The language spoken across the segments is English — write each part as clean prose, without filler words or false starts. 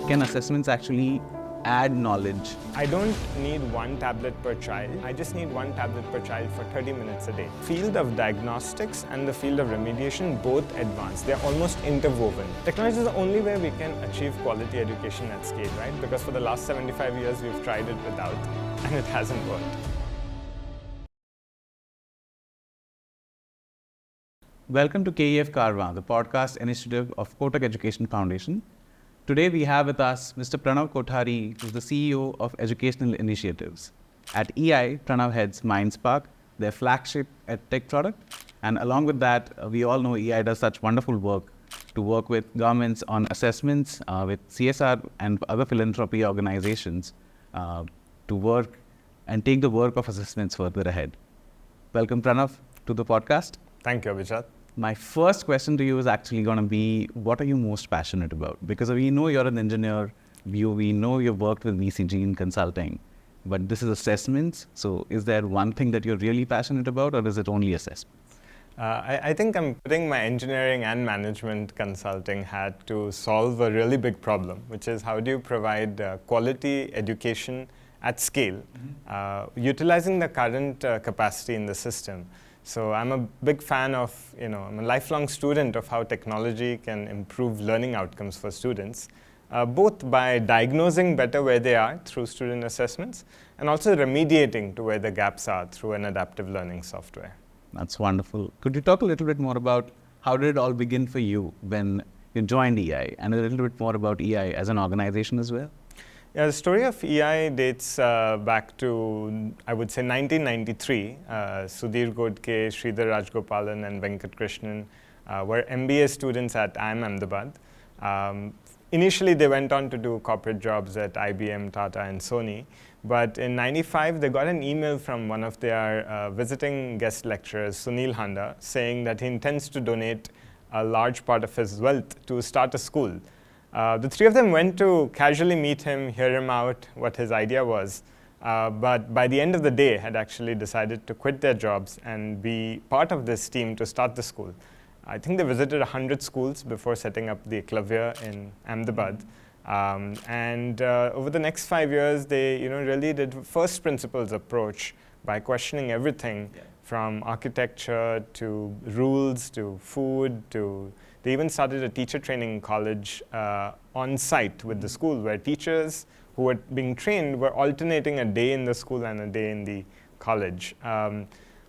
can assessments actually add knowledge? I don't need one tablet per child. I just need one tablet per child for 30 minutes a day. Field of diagnostics and the field of remediation both advance. They're almost interwoven. Technology is the only way we can achieve quality education at scale, right? Because for the last 75 years, we've tried it without, and it hasn't worked. Welcome to KEF Kaarvaan, the podcast initiative of Kotak Education Foundation. Today we have with us Mr. Pranav Kothari, who is the CEO of Educational Initiatives. At EI, Pranav heads Mindspark, their flagship edtech product. And along with that, we all know EI does such wonderful work to work with governments on assessments, with CSR and other philanthropy organizations to work and take the work of assessments further ahead. Welcome, Pranav, to the podcast. Thank you, Abhijat. My first question to you is actually going to be, what are you most passionate about? Because we know you're an engineer, we know you've worked with VCG in consulting, but this is assessments. So is there one thing that you're really passionate about, or is it only assessments? I think I'm putting my engineering and management consulting hat to solve a really big problem, which is how do you provide quality education at scale, utilizing the current capacity in the system. So I'm a big fan of, I'm a lifelong student of how technology can improve learning outcomes for students, both by diagnosing better where they are through student assessments and also remediating to where the gaps are through an adaptive learning software. That's wonderful. Could you talk a little bit more about how did it all begin for you when you joined EI, and a little bit more about EI as an organization as well? Yeah, the story of EI dates back to, I would say, 1993. Sudhir Godke, Sridhar Rajgopalan, and Venkat Krishnan were MBA students at IIM Ahmedabad. Initially, they went on to do corporate jobs at IBM, Tata, and Sony. But in '95, they got an email from one of their visiting guest lecturers, Sunil Handa, saying that he intends to donate a large part of his wealth to start a school. The three of them went to casually meet him, hear him out, what his idea was. But by the end of the day, had actually decided to quit their jobs and be part of this team to start the school. I think they visited 100 schools before setting up the Eklavya in Ahmedabad. And over the next 5 years, they really did first principles approach by questioning everything from architecture to rules to food to they even started a teacher training college on site with the school, where teachers who were being trained were alternating a day in the school and a day in the college.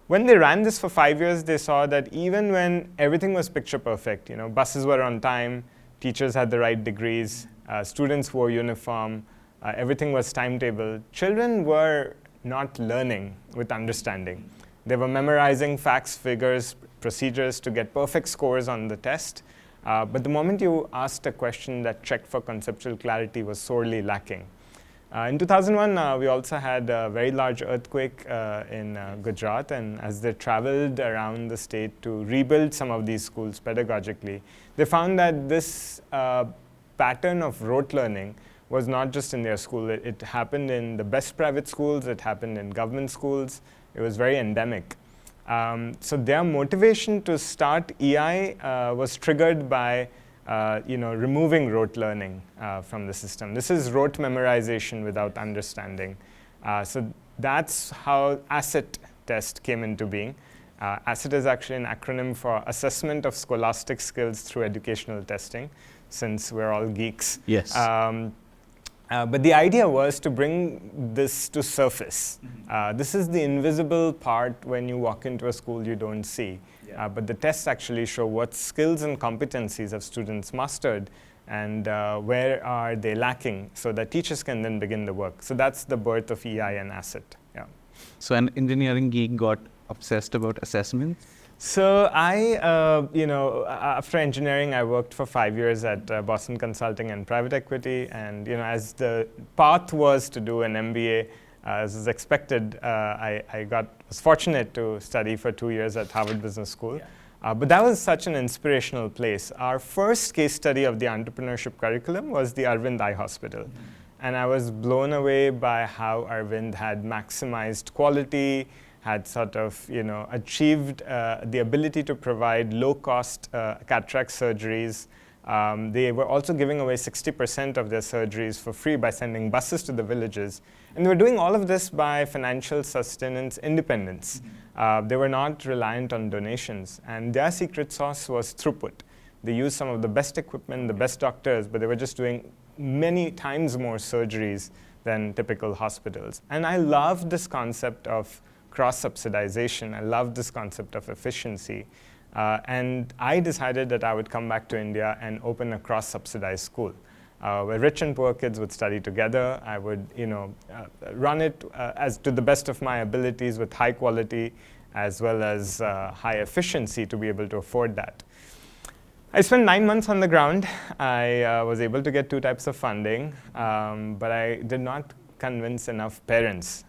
When they ran this for 5 years, they saw that even when everything was picture perfect, buses were on time, teachers had the right degrees, students wore uniform, everything was timetable, children were not learning with understanding. They were memorizing facts, figures, procedures to get perfect scores on the test. But the moment you asked a question that checked for conceptual clarity was sorely lacking. In 2001, we also had a very large earthquake in Gujarat. And as they traveled around the state to rebuild some of these schools pedagogically, they found that this pattern of rote learning was not just in their school. It happened in the best private schools. It happened in government schools. It was very endemic. So their motivation to start EI was triggered by removing rote learning from the system. This is rote memorization without understanding. So that's how ASSET test came into being. ASSET is actually an acronym for Assessment of Scholastic Skills Through Educational Testing, since we're all geeks. Yes. But the idea was to bring this to surface. This is the invisible part when you walk into a school you don't see. But the tests actually show what skills and competencies have students mastered and where are they lacking, so that teachers can then begin the work. So that's the birth of EI and ASSET. Yeah. So an engineering geek got obsessed about assessments? So I, after engineering, I worked for 5 years at Boston Consulting and Private Equity. And, as the path was to do an MBA, as was expected, I was fortunate to study for 2 years at Harvard Business School. But that was such an inspirational place. Our first case study of the entrepreneurship curriculum was the Arvind Eye Hospital. And I was blown away by how Arvind had maximized quality, had sort of, achieved the ability to provide low-cost cataract surgeries They were also giving away 60% of their surgeries for free by sending buses to the villages. And they were doing all of this by financial sustenance independence. They were not reliant on donations. And their secret sauce was throughput. They used some of the best equipment, the best doctors, but they were just doing many times more surgeries than typical hospitals. And I loved this concept of cross-subsidization. I loved this concept of efficiency. And I decided that I would come back to India and open a cross-subsidized school where rich and poor kids would study together. I would, run it as to the best of my abilities with high quality as well as high efficiency to be able to afford that. I spent 9 months on the ground. I was able to get 2 types of funding, but I did not convince enough parents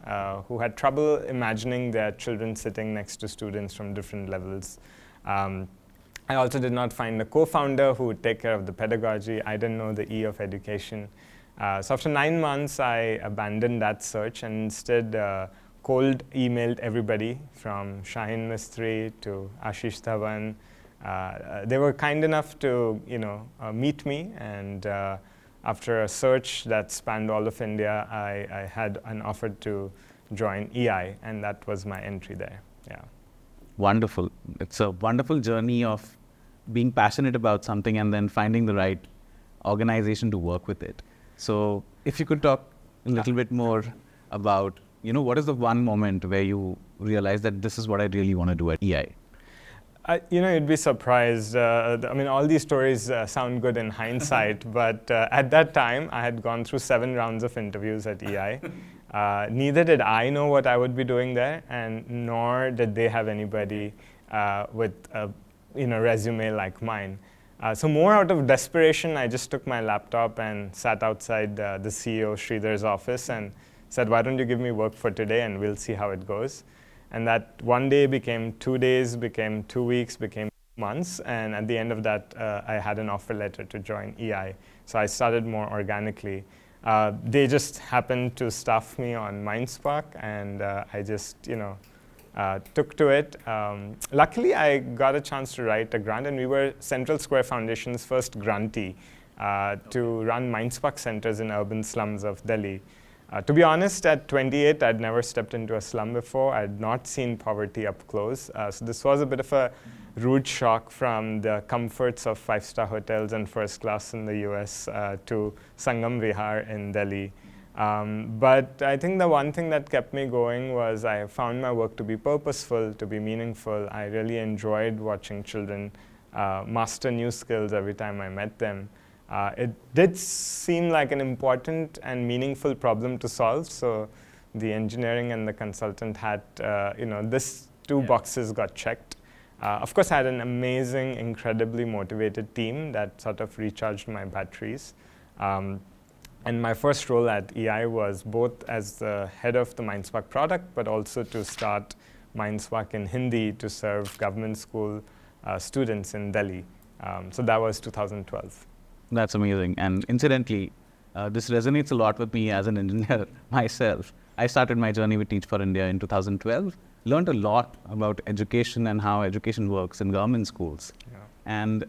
who had trouble imagining their children sitting next to students from different levels. I also did not find a co-founder who would take care of the pedagogy. I didn't know the E of education. So after 9 months, I abandoned that search and instead cold emailed everybody from Shahin Mistry to Ashish Dhawan. They were kind enough to, meet me, and after a search that spanned all of India, I had an offer to join EI, and that was my entry there. Yeah. Wonderful. It's a wonderful journey of being passionate about something and then finding the right organization to work with it. So if you could talk a little bit more about, what is the one moment where you realize that this is what I really want to do at EI? You'd be surprised. All these stories sound good in hindsight, but at that time, I had gone through 7 rounds of interviews at EI. Neither did I know what I would be doing there, and nor did they have anybody with a resume like mine. So more out of desperation, I just took my laptop and sat outside the CEO Sridhar's office and said, "Why don't you give me work for today, and we'll see how it goes." And that one day became 2 days, became 2 weeks, became months. And at the end of that, I had an offer letter to join EI. So I started more organically. They just happened to staff me on Mindspark, and I just, took to it. Luckily, I got a chance to write a grant, and we were Central Square Foundation's first grantee to run Mindspark centers in urban slums of Delhi. To be honest, at 28, I'd never stepped into a slum before. I'd not seen poverty up close. So this was a bit of a rude shock from the comforts of 5-star hotels and first class in the US to Sangam Vihar in Delhi. But I think the one thing that kept me going was I found my work to be purposeful, to be meaningful. I really enjoyed watching children master new skills every time I met them. It did seem like an important and meaningful problem to solve, so the engineering and the consultant had, this 2 boxes got checked. Of course, I had an amazing, incredibly motivated team that sort of recharged my batteries. And my first role at EI was both as the head of the Mindspark product, but also to start Mindspark in Hindi to serve government school students in Delhi. So that was 2012. That's amazing. And incidentally, this resonates a lot with me as an engineer myself. I started my journey with Teach for India in 2012, learned a lot about education and how education works in government schools. Yeah. And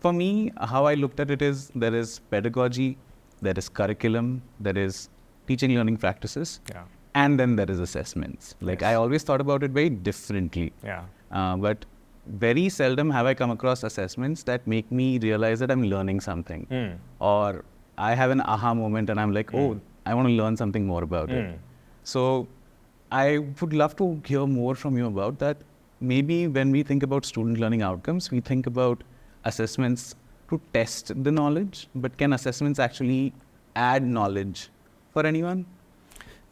for me, how I looked at it is there is pedagogy, there is curriculum, there is teaching learning practices, and then there is assessments. Like I always thought about it very differently. Yeah. But very seldom have I come across assessments that make me realize that I'm learning something. Or I have an aha moment and I'm like, oh, I want to learn something more about it. So I would love to hear more from you about that. Maybe when we think about student learning outcomes, we think about assessments to test the knowledge, but can assessments actually add knowledge for anyone?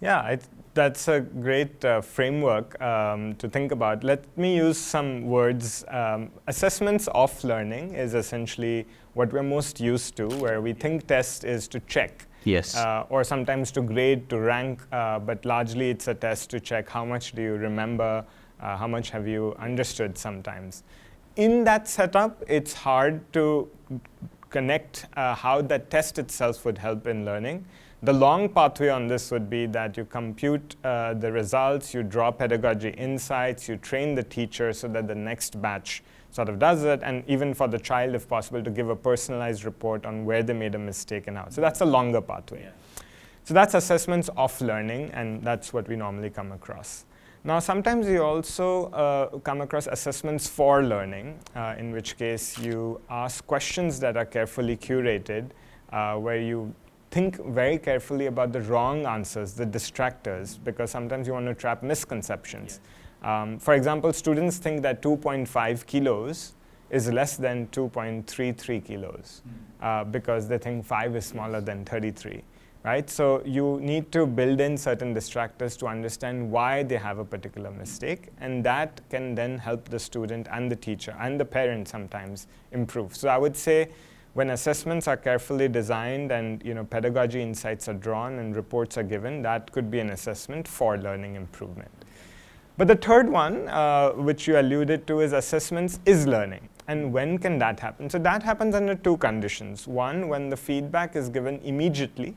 Yeah, that's a great framework to think about. Let me use some words. Assessments of learning is essentially what we're most used to, where we think test is to check. Yes. Or sometimes to grade, to rank, but largely it's a test to check how much do you remember, how much have you understood sometimes. In that setup, it's hard to connect how that test itself would help in learning. The long pathway on this would be that you compute the results, you draw pedagogy insights, you train the teacher so that the next batch sort of does it, and even for the child, if possible, to give a personalized report on where they made a mistake and how. So that's a longer pathway. Yeah. So that's assessments of learning, and that's what we normally come across. Now, sometimes you also come across assessments for learning, in which case you ask questions that are carefully curated, where you think very carefully about the wrong answers, the distractors, because sometimes you want to trap misconceptions. Yeah. For example, students think that 2.5 kilos is less than 2.33 kilos because they think 5 is smaller than 33. Right? So you need to build in certain distractors to understand why they have a particular mistake, and that can then help the student and the teacher and the parent sometimes improve. So I would say when assessments are carefully designed and pedagogy insights are drawn and reports are given, that could be an assessment for learning improvement. But the third one, which you alluded to, is assessments is learning. And when can that happen? So that happens under two conditions. One, when the feedback is given immediately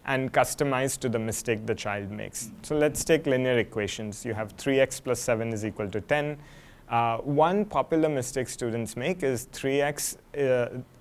and customized to the mistake the child makes. So let's take linear equations. You have 3x plus 7 is equal to 10. One popular mistake students make is 3x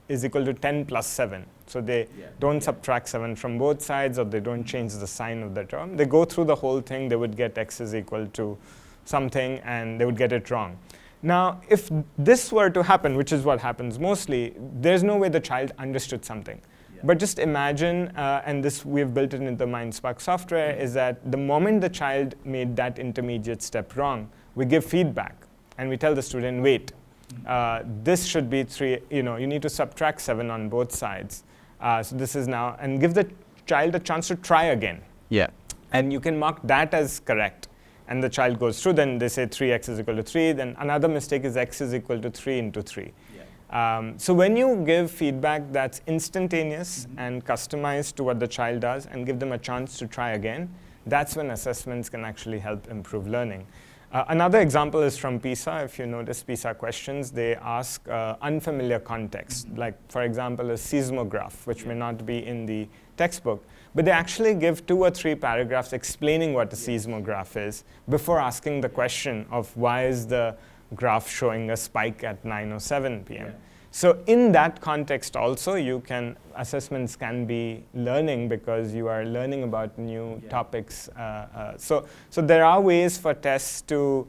is equal to 10 plus 7. So they don't subtract 7 from both sides, or they don't change the sign of the term. They go through the whole thing. They would get x is equal to something, and they would get it wrong. Now, if this were to happen, which is what happens mostly, there's no way the child understood something. But just imagine, and this we've built it into the Mindspark software, is that the moment the child made that intermediate step wrong, we give feedback and we tell the student, wait, this should be 3, you need to subtract 7 on both sides. So this is now, and give the child a chance to try again. Yeah. And you can mark that as correct. And the child goes through, then they say 3x is equal to 3, then another mistake is x is equal to 3 into 3. So when you give feedback that's instantaneous and customized to what the child does and give them a chance to try again, that's when assessments can actually help improve learning. Another example is from PISA. If you notice PISA questions, they ask unfamiliar context, like, for example, a seismograph, which may not be in the textbook, but they actually give 2 or 3 paragraphs explaining what a seismograph is before asking the question of why is the graph showing a spike at 9:07 p.m. So in that context also, assessments can be learning because you are learning about new topics. So there are ways for tests to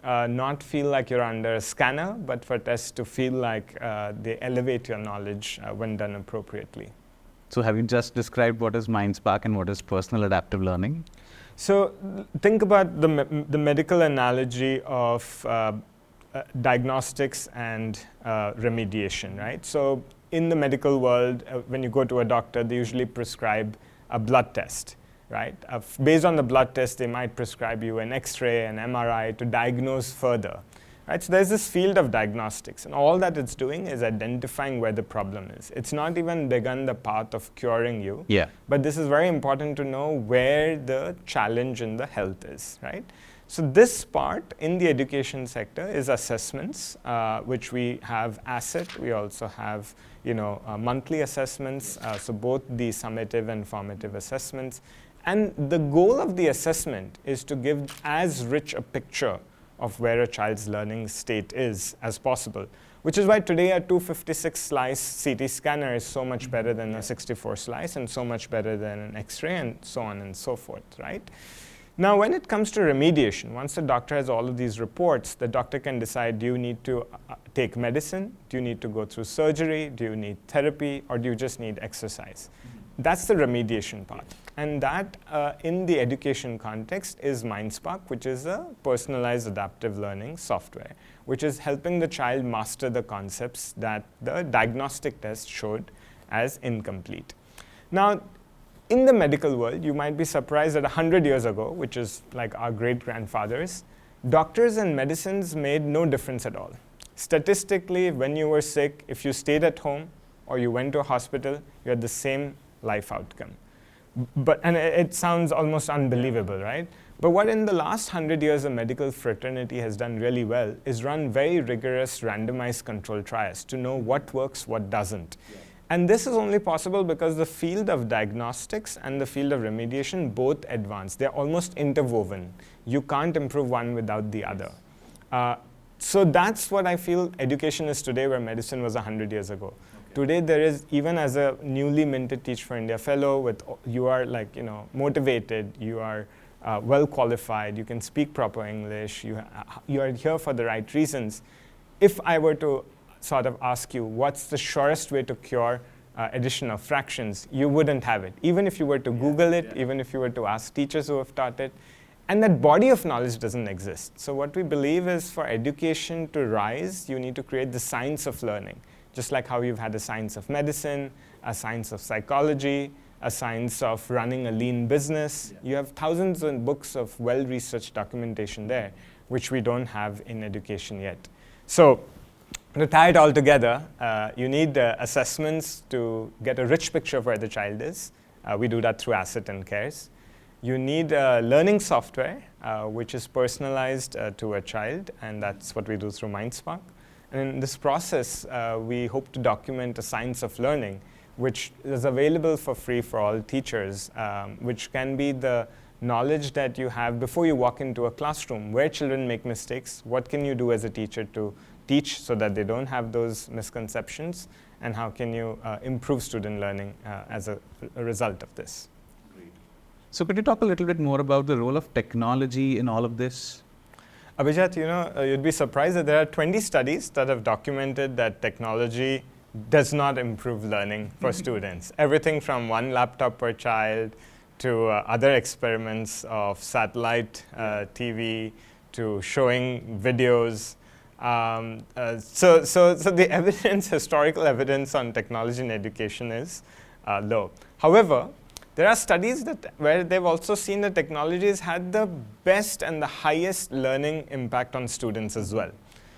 not feel like you're under a scanner, but for tests to feel like they elevate your knowledge when done appropriately. So have you just described what is Mindspark and what is personal adaptive learning? So think about the medical analogy of diagnostics and remediation, right? So in the medical world, when you go to a doctor, they usually prescribe a blood test, right? Based on the blood test, they might prescribe you an X-ray, an MRI to diagnose further, right? So there's this field of diagnostics, and all that it's doing is identifying where the problem is. It's not even begun the path of curing you, but this is very important to know where the challenge in the health is, right? So this part in the education sector is assessments, which we have asset. We also have, monthly assessments, so both the summative and formative assessments. And the goal of the assessment is to give as rich a picture of where a child's learning state is as possible, which is why today a 256 slice CT scanner is so much better than a 64 slice and so much better than an X-ray and so on and so forth, right? Now, when it comes to remediation, once the doctor has all of these reports, the doctor can decide, do you need to take medicine? Do you need to go through surgery? Do you need therapy? Or do you just need exercise? That's the remediation part. And that, in the education context, is Mindspark, which is a personalized adaptive learning software, which is helping the child master the concepts that the diagnostic test showed as incomplete. Now, in the medical world, you might be surprised that 100 years ago, which is like our great-grandfathers, doctors and medicines made no difference at all. Statistically, when you were sick, if you stayed at home or you went to a hospital, you had the same life outcome. And it sounds almost unbelievable, right? But what in the last 100 years the medical fraternity has done really well is run very rigorous randomized control trials to know what works, what doesn't. And this is only possible because the field of diagnostics and the field of remediation both advance. They're almost interwoven. You can't improve one without the other. So that's what I feel education is today, where medicine was 100 years ago. Today there is, even as a newly minted Teach for India fellow, you are like, motivated, you are well qualified, you can speak proper English, you are here for the right reasons. If I were to sort of ask you, what's the surest way to cure addition of fractions, you wouldn't have it. Even if you were to Google it, even if you were to ask teachers who have taught it, and that body of knowledge doesn't exist. So what we believe is, for education to rise, you need to create the science of learning. Just like how you've had a science of medicine, a science of psychology, a science of running a lean business. You have thousands of books of well-researched documentation there, which we don't have in education yet. So to tie it all together, you need assessments to get a rich picture of where the child is. We do that through asset and cares. You need learning software, which is personalized to a child, and that's what we do through Mindspark. And in this process, we hope to document a science of learning, which is available for free for all teachers, which can be the knowledge that you have before you walk into a classroom, where children make mistakes, what can you do as a teacher to teach so that they don't have those misconceptions, and how can you improve student learning as a result of this. So could you talk a little bit more about the role of technology in all of this? Abhijat, you'd be surprised that there are 20 studies that have documented that technology does not improve learning for students. Everything from one laptop per child to other experiments of satellite TV to showing videos. So the evidence, historical evidence on technology in education is low. However, there are studies where they've also seen that technology has had the best and the highest learning impact on students as well.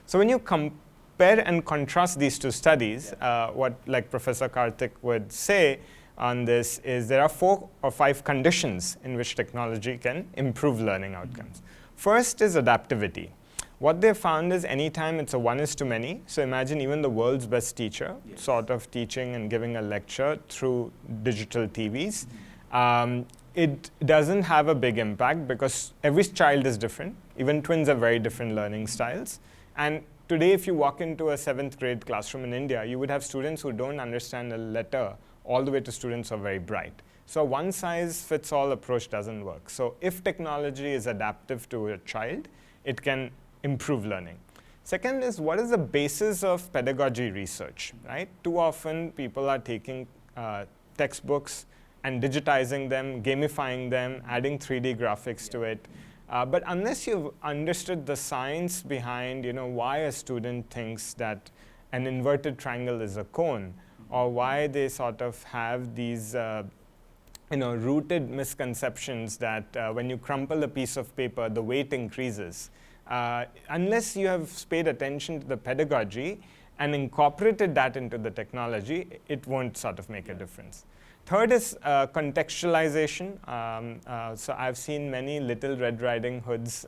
So when you compare and contrast these two studies, what like Professor Karthik would say on this is there are 4 or 5 conditions in which technology can improve learning outcomes. First is adaptivity. What they found is anytime it's a 1:many, so imagine even the world's best teacher sort of teaching and giving a lecture through digital TVs. It doesn't have a big impact because every child is different. Even twins have very different learning styles. And today, if you walk into a 7th grade classroom in India, you would have students who don't understand a letter all the way to students who are very bright. So a one-size-fits-all approach doesn't work. So if technology is adaptive to a child, it can improve learning. Second is, what is the basis of pedagogy research, right? Too often, people are taking textbooks and digitizing them, gamifying them, adding 3D graphics to it. But unless you've understood the science behind, why a student thinks that an inverted triangle is a cone, or why they sort of have these rooted misconceptions that when you crumple a piece of paper, the weight increases. Unless you have paid attention to the pedagogy and incorporated that into the technology, it won't sort of make a difference. Third is contextualization. So I've seen many Little Red Riding Hoods,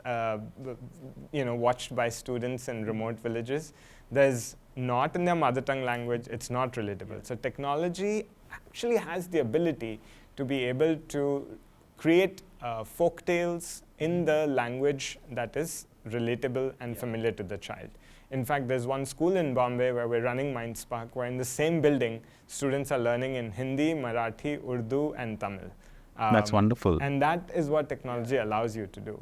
watched by students in remote villages. There's not in their mother tongue language. It's not relatable. So technology actually has the ability to be able to create folk tales in the language that is relatable and familiar to the child. In fact, there's one school in Bombay where we're running Mindspark, where in the same building, students are learning in Hindi, Marathi, Urdu, and Tamil. That's wonderful. And that is what technology allows you to do.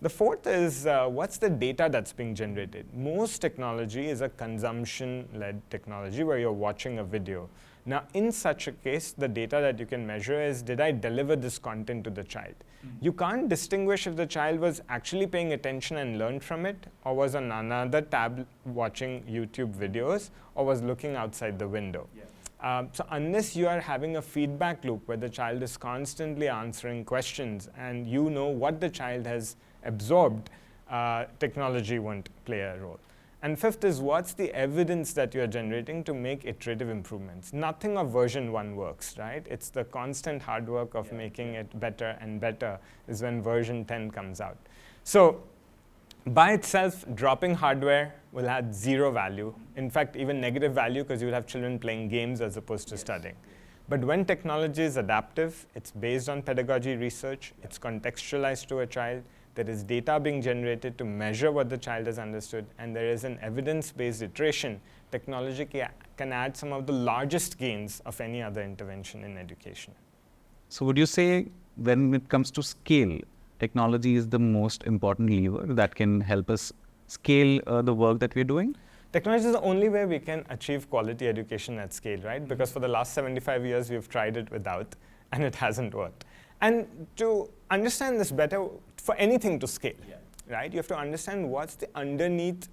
The fourth is, what's the data that's being generated? Most technology is a consumption-led technology where you're watching a video. Now, in such a case, the data that you can measure is, did I deliver this content to the child? You can't distinguish if the child was actually paying attention and learned from it, or was on another tab watching YouTube videos, or was looking outside the window. So unless you are having a feedback loop where the child is constantly answering questions and you know what the child has absorbed, technology won't play a role. And fifth is, what's the evidence that you're generating to make iterative improvements? Nothing of version 1 works, right? It's the constant hard work of making it better and better is when version 10 comes out. So by itself, dropping hardware will add 0 value. In fact, even negative value, because you'll have children playing games as opposed to studying. But when technology is adaptive, it's based on pedagogy research, it's contextualized to a child, there is data being generated to measure what the child has understood, and there is an evidence-based iteration, technology can add some of the largest gains of any other intervention in education. So would you say when it comes to scale, technology is the most important lever that can help us scale the work that we're doing? Technology is the only way we can achieve quality education at scale, right? Because for the last 75 years, we've tried it without, and it hasn't worked. And to understand this better, for anything to scale, right, you have to understand what's the underneath,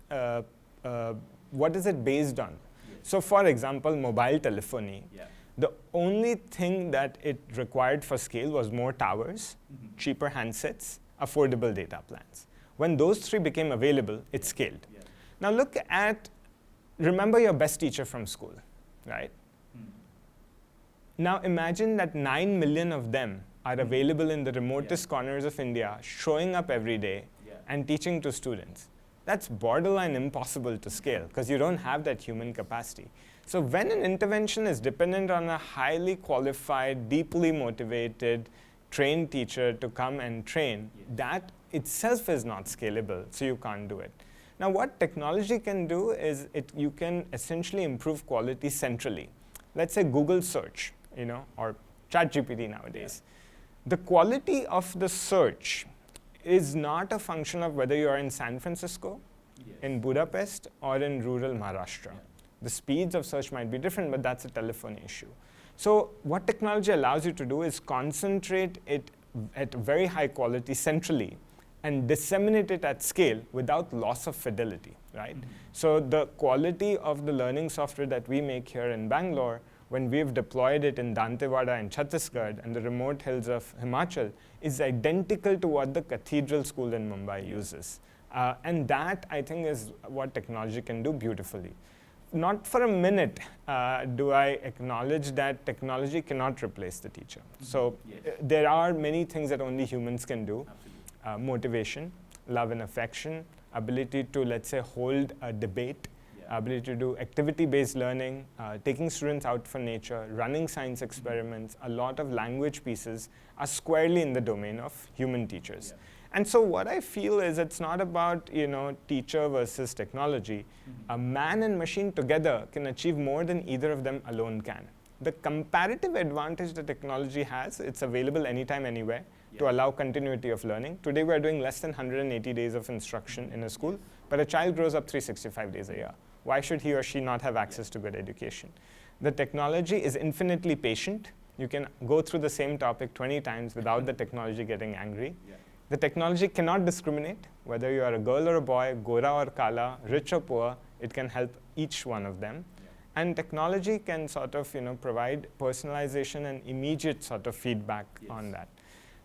what is it based on? So for example, mobile telephony, the only thing that it required for scale was more towers, cheaper handsets, affordable data plans. When those three became available, it scaled. Now look at, remember your best teacher from school, right? Now imagine that 9 million of them are available in the remotest corners of India, showing up every day and teaching to students. That's borderline impossible to scale because you don't have that human capacity. So when an intervention is dependent on a highly qualified, deeply motivated, trained teacher to come and train, that itself is not scalable, so you can't do it. Now what technology can do is you can essentially improve quality centrally. Let's say Google search, or ChatGPT nowadays. The quality of the search is not a function of whether you are in San Francisco, in Budapest, or in rural Maharashtra. The speeds of search might be different, but that's a telephone issue. So what technology allows you to do is concentrate it at very high quality centrally and disseminate it at scale without loss of fidelity, right? So the quality of the learning software that we make here in Bangalore, when we've deployed it in Dantewada in Chhattisgarh and the remote hills of Himachal, is identical to what the Cathedral School in Mumbai uses. And that, I think, is what technology can do beautifully. Not for a minute do I acknowledge that technology cannot replace the teacher. So there are many things that only humans can do. Motivation, love and affection, ability to, let's say, hold a debate, ability to do activity-based learning, taking students out for nature, running science experiments, a lot of language pieces are squarely in the domain of human teachers. And so what I feel is it's not about, teacher versus technology. A man and machine together can achieve more than either of them alone can. The comparative advantage that technology has, it's available anytime, anywhere, to allow continuity of learning. Today we're doing less than 180 days of instruction in a school, but a child grows up 365 days a year. Why should he or she not have access to good education? The technology is infinitely patient. You can go through the same topic 20 times without the technology getting angry. The technology cannot discriminate, whether you are a girl or a boy, Gora or Kala, rich or poor, it can help each one of them. And technology can sort of, provide personalization and immediate sort of feedback on that.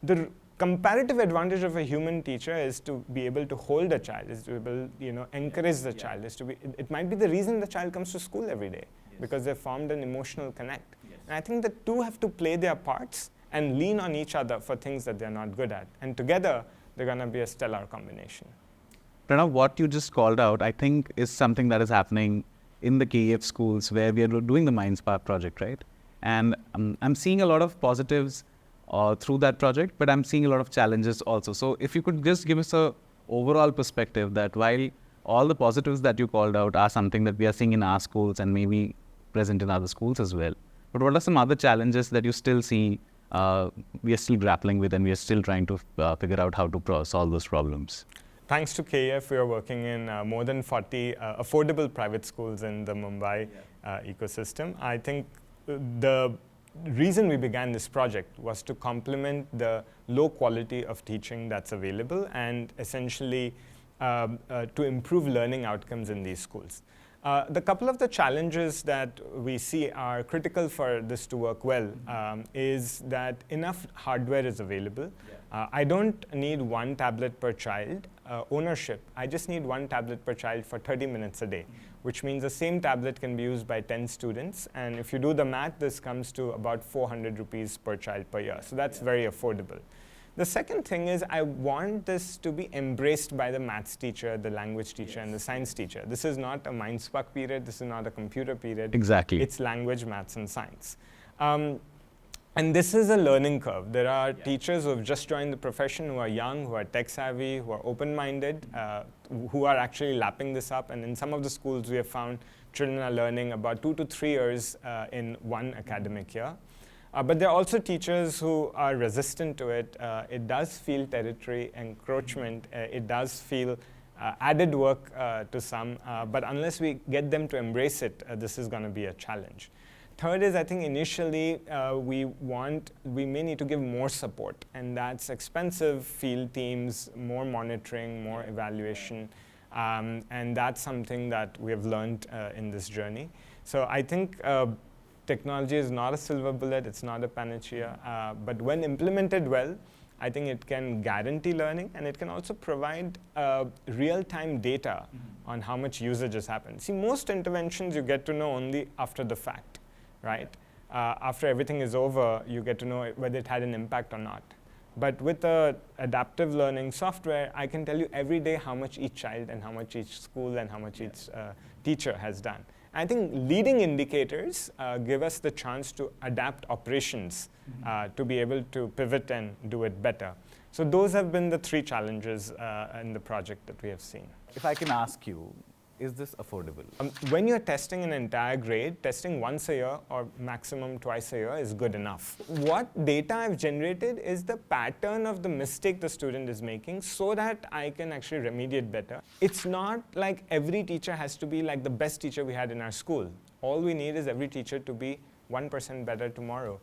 The comparative advantage of a human teacher is to be able to hold a child, is to be able, encourage the child. Is to be, it might be the reason the child comes to school every day, because they've formed an emotional connect. And I think the two have to play their parts and lean on each other for things that they're not good at. And together, they're going to be a stellar combination. Pranav, what you just called out, I think, is something that is happening in the KEF schools where we are doing the Mindspark project, right? And I'm seeing a lot of positives through that project, but I'm seeing a lot of challenges also. So if you could just give us a overall perspective that while all the positives that you called out are something that we are seeing in our schools and maybe present in other schools as well, but what are some other challenges that you still see we are still grappling with and we are still trying to figure out how to solve those problems? Thanks to KEF, we are working in more than 40 affordable private schools in the Mumbai ecosystem. I think the reason we began this project was to complement the low quality of teaching that's available and essentially to improve learning outcomes in these schools. The couple of the challenges that we see are critical for this to work well is that enough hardware is available. I don't need one tablet per child. Ownership, I just need one tablet per child for 30 minutes a day, which means the same tablet can be used by 10 students. And if you do the math, this comes to about 400 rupees per child per year. So that's very affordable. The second thing is I want this to be embraced by the maths teacher, the language teacher, and the science teacher. This is not a Mindspark period. This is not a computer period. Exactly. It's language, maths, and science. And this is a learning curve. There are teachers who have just joined the profession, who are young, who are tech savvy, who are open-minded, who are actually lapping this up. And in some of the schools, we have found children are learning about 2 to 3 years in one academic year. But there are also teachers who are resistant to it. It does feel territory encroachment. It does feel added work to some. But unless we get them to embrace it, this is going to be a challenge. Third is, I think initially we may need to give more support, and that's expensive field teams, more monitoring, more evaluation, and that's something that we have learned in this journey. So I think technology is not a silver bullet, it's not a panacea, but when implemented well, I think it can guarantee learning, and it can also provide real-time data on how much usage has happened. See, most interventions you get to know only after the fact. Right? After everything is over, you get to know whether it had an impact or not. But with the adaptive learning software, I can tell you every day how much each child and how much each school and how much each teacher has done. I think leading indicators give us the chance to adapt operations to be able to pivot and do it better. So those have been the 3 challenges in the project that we have seen. If I can ask you, is this affordable? When you're testing an entire grade, testing once a year or maximum twice a year is good enough. What data I've generated is the pattern of the mistake the student is making so that I can actually remediate better. It's not like every teacher has to be like the best teacher we had in our school. All we need is every teacher to be 1% better tomorrow.